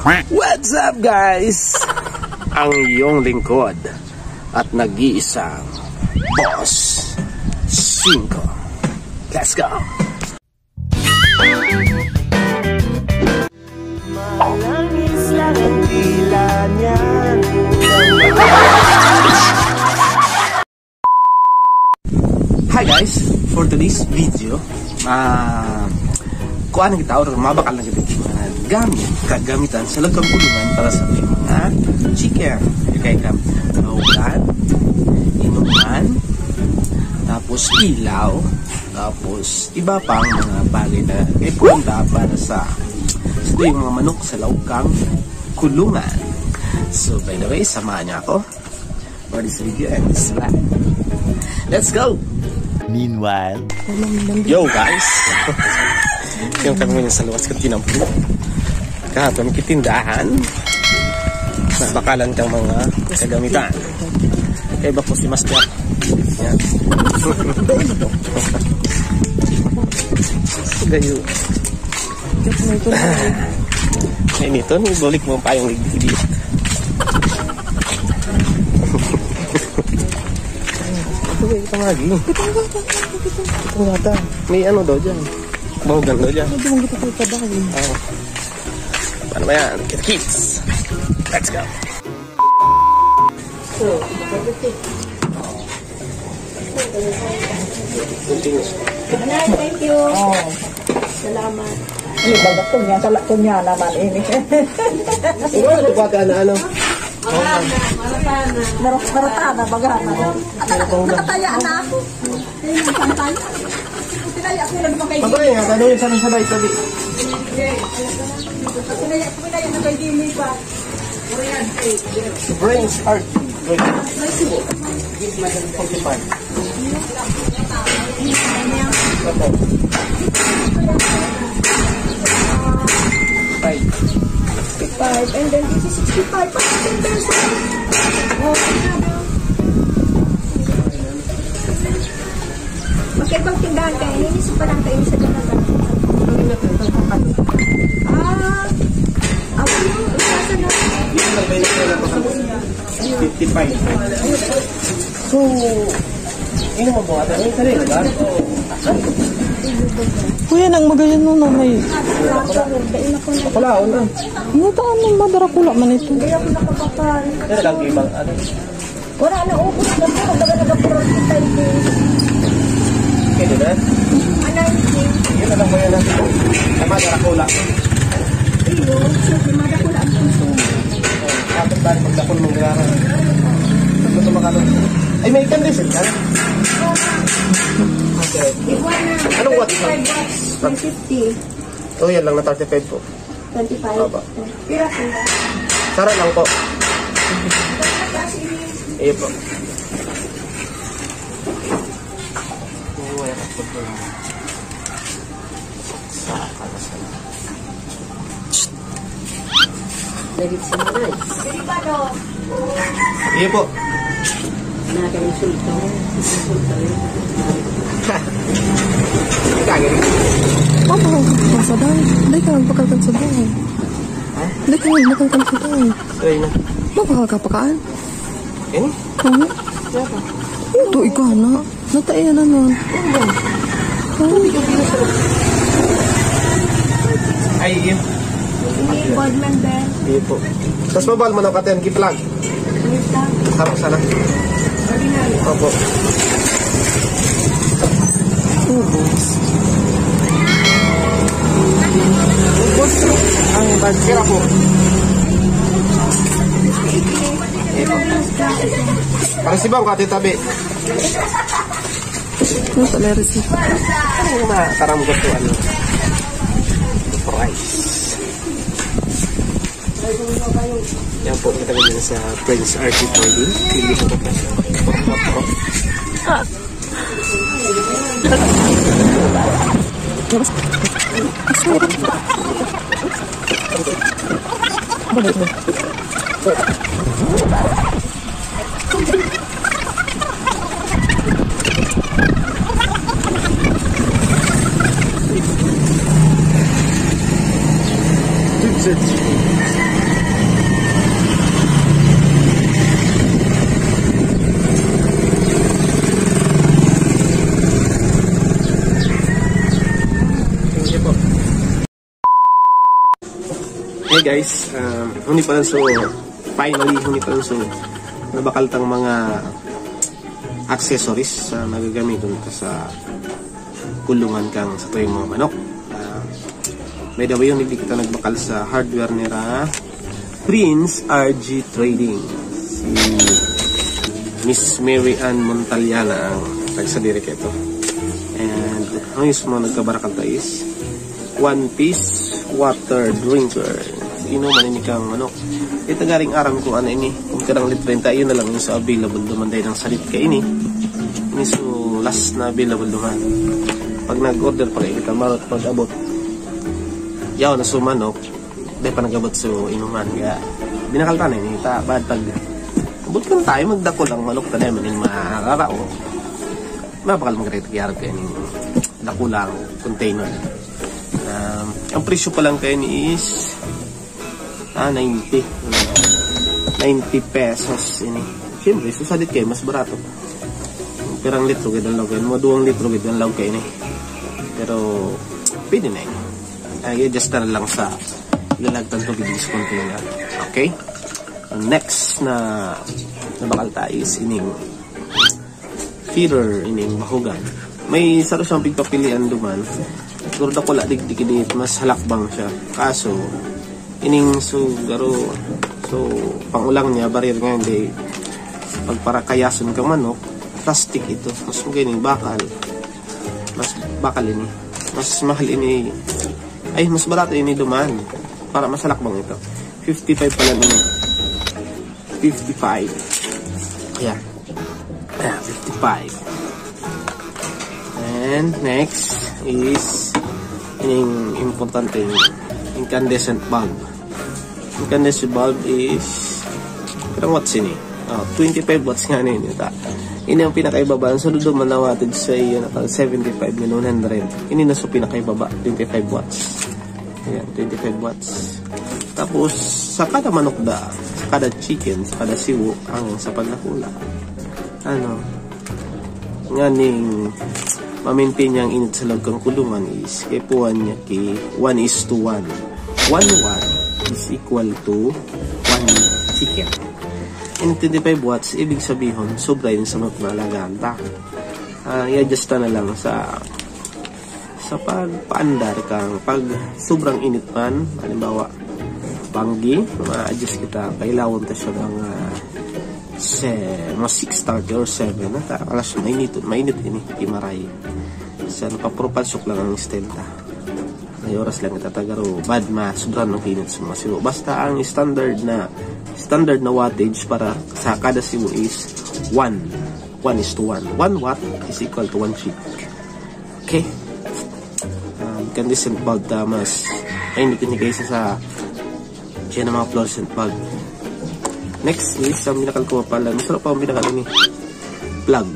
What's up guys? Ang iyong lingkod at nag-iisang Boss 5. Let's go! Malangis lang ang tila niyan. Hi guys! For today's video, kuha na kita or mabakal na kita gamit, kagamitan sa lagkang kulungan para sa mga chicken. Kaya kaulan, inuman, tapos ilaw, tapos iba pang mga bagay na ipunta para sa yung mga manok sa lagkang kulungan. So by the way, samahan niya ako for this video and this vlog. Let's go! Meanwhile, yo guys! Yung kami ngayon sa luwas ko tinampo. Kahatong kitindahan. Bakalan kang mga kagamitan. Kaya ba po si Master? Yan. Gayo. Ngayon ito, nibulik mo pa yung ligdi. Ito lagi. Ito nga. May ano daw dyan. Bahugan daw dyan. Paano ba yan? Kids! Let's go! Thank you. Salamat. Ini bagat ko niya, salak ko niya naman ini. Ikaw ito pa ka na ano? Maratana, bagana. Nakataya na ako. Tinaya ako lang naman kay Jimmy. Pagkaya nga, ano yung sabay tabi? Tinaya na kay Jimmy pa. Brains art. And then this is 65 pa 10 pesos. Magkipang tindahan kayo, ininisip pa lang kayo sa dalagan. Ako yung isa na. 55. So, ino mo ba? Ano yung sarili ba? Kuya, nang magayon mo na may... Kapalaon na. Nataan ng madarakula man ito. Hindi ako nakakapal. Pero lang ibang ano. Wala na ubos na po. Nagpuro kita ito. Kaya na? Yun na lang ba yan natin? Tama, darakula. Ayun, so madakula ang puso. Kapit ba rin magdakol mong gararan? Tapos ito makalong. Ay, may ikan resin ka? Okay. Anong watt ito? 150. Oh, yan lang na 35 po. 25. Aba. Pira sila. Sara lang po. Iyo po. Lagit sa mga. Iyo po. Nakaka-insulto. Kagin. Oh, bakal sa daw. Hindi ka magpakal sa daw. Ha? Hindi ka magpakal sa daw. Try na. Mabakal ka pakaan? Ini? Kami? Ito, ikaw na. Nataya na nun. Ay, iyo. Hindi, Boardman Ben. Iyo po. Tapos mabal mo na katen, kiplag. Harap sana. Opo. Ubus. Ubus. Ang bansira po. Para si bang kati tabi. Ano tala receipt? Ano na karamgot to ano? Price. Yan po, kita ganyan sa Prince RT Trading. Pili ko po siya. Mustard. Hey guys, huni pa lang so finally huni pa lang so nabakaltang mga accessories na nagagamiton ka sa kulungan kang sa tuyong mga manok. By the way, yung hindi kita nagbakal sa hardware nila Prince RG Trading, si Miss Mary Ann Montaliana ang nagsadiri ka ito. And ang yung mga nagkabarakal tayo is 1-piece water drinker. Inuman ini kang manok. Ito garing aram ko ano ini. Kung karang litrenta, yun na lang yung sa available duman dahil ng salit ka ini. Ini so last na available duman. Pag nag-order pa kayo, kita marot pag-abot. Yaw na so manok. Dahil pa nag-abot so inuman. Kaya binakaltan ini. Bad pag abot kan tayo magdako lang manok. Taday man yung mararao. Mapakal mag-retikiyarap kayo yung dako lang container. Ang presyo pa lang kayo ni is 90 pesos ini. Siyempre, susadit kayo, mas barato. Perang litro kayo lang kayo. Mga 2 litro kayo lang kayo ini. Pero, pwede na yun. I-adjust na lang sa ilalagtan to bigis container. Okay? Next na bakal tayo is ining feeder, ining mahugan. May saro siyang pigpapilian duman. Siguro da ko la digdikidit, mas halakbang siya. Kaso, ining sugaro, so pangulang niya, barir nga hindi, pagparakayason ka manok, plastic ito, mas magaling bakal, mas bakal ini, mas mahal ini, ay mas barato ini duman, para mas halakbang ito, 55 pala ini, 55, ayan, 55, and next is ining importante incandescent bulb. Incandescent bulb is karang watts ini? 25 watts nga nini. Ini ang pinakaibaba. Sunod naman nawatid sa iyo na 75 na 100. Ini na sa pinakaibaba, 25 watts. Ayan, 25 watts. Tapos sa kada manok da, sa kada chicken, sa kada siwo, hanggang sa paglakula. Ano? Nganing ma-maintain niya ang init sa loob ng kulungan is kepuan niya ki 1:1. 1 watt is equal to 1 chicken. In 25 watts, ibig sabihin, sobra yun sa manok na alagaan ta. I-adjust na lang sa pagpaandar kang pag sobrang init man, halimbawa, banggi, ma-adjust kita, kailangan ta siya ng mga 6:30 or 7 na alas mainit ini imaray sa napapropalsok lang ang style ta ay oras lang itatagaro bad ma sobrang ng init sa mga siwo. Basta ang standard na wattage para sa kada siwo is 1:1. 1 watt is equal to 1 chick. Okay, incandescent bulb mas mainit ini kaysa sa siya na mga fluorescent bulb. Next is, ang binakal ko pala, masarap pa ang binakal ini, plug.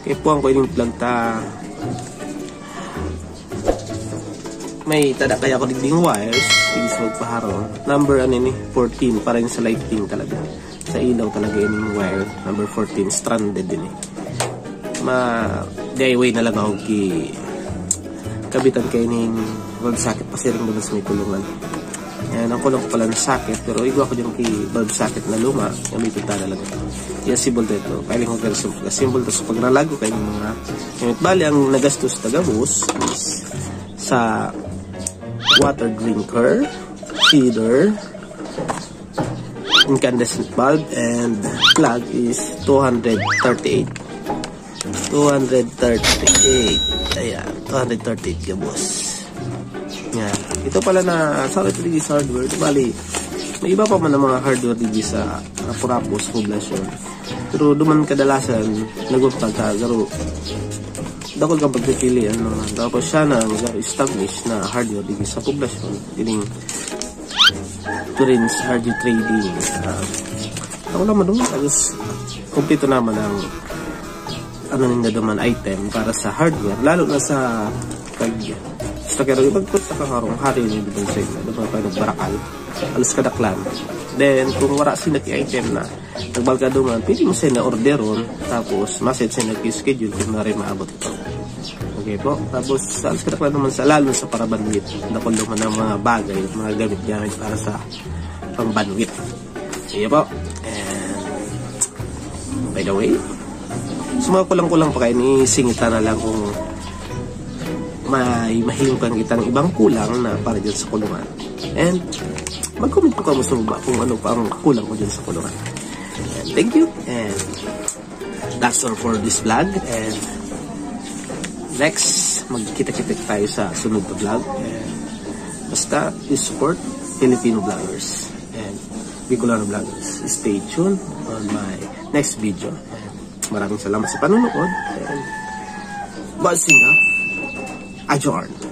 Kaya po ang ko yung plug ta, may tada kaya ko ding wires, hindi sa magpaharo. Number ano ini, 14, para yun sa lighting talaga. Sa ilaw talaga yung wire, number 14, stranded din eh. DIY na lang ako kabitan kayo ng road socket, pasiring doon sa may kulungan. Yan, ang kulong ko pala ng socket, pero igwa ko dyan kay bulb socket na luma, gamitin ta na lang ito. Yan, symbol dito. Kailing ko pero symbol ito sa pagralago kayo ng mga gamit. Bali, ang nagastos tagabus is sa water drinker, feeder, incandescent bulb, and plug is 238. 238. Ayan, 238 gabos. Yan. Ito pala na sorry to digis hardware. Bali, may iba pa man ng mga hardware digis sa Purapos poblasyon. Pero duman kadalasan nagupag ka garo dakol kang pagpipili ano. Tapos siya na establish na hardware digis sa poblasyon. Ining Prince RG Trading. Ako naman doon. Tapos kumpleto naman ang ano nila duman item para sa hardware. Lalo na sa Basta kaya ipagpunta ka karong hari ni Dibon sa inyo. Doon pa nagbarakal. Alas kadaklan. Then, kung wala sinaki-item na nagbalga duman, pwede mo siya na-orderon. Tapos, maset siya nag-schedule kung na rin maabot ito. Okay po. Tapos, alas kadaklan naman sa lalo sa para bandwit. Nakon naman ng mga bagay, mga gamit-gamit para sa pang-bandwit. Sige po. And, by the way, so mga kulang-kulang pa kayo, nisingita na lang kung may mahiling kang kitang ibang kulang na para dyan sa kulungan. And, mag-comment po ka mo sa baba kung ano pa ang kulang ko dyan sa kulungan. And thank you. And that's all for this vlog. And next, magkita-kita tayo sa sunod na vlog. And basta, support Filipino vloggers and Bicolano vloggers. Stay tuned on my next video. And maraming salamat sa panonood. And Bossing up. Adjourn.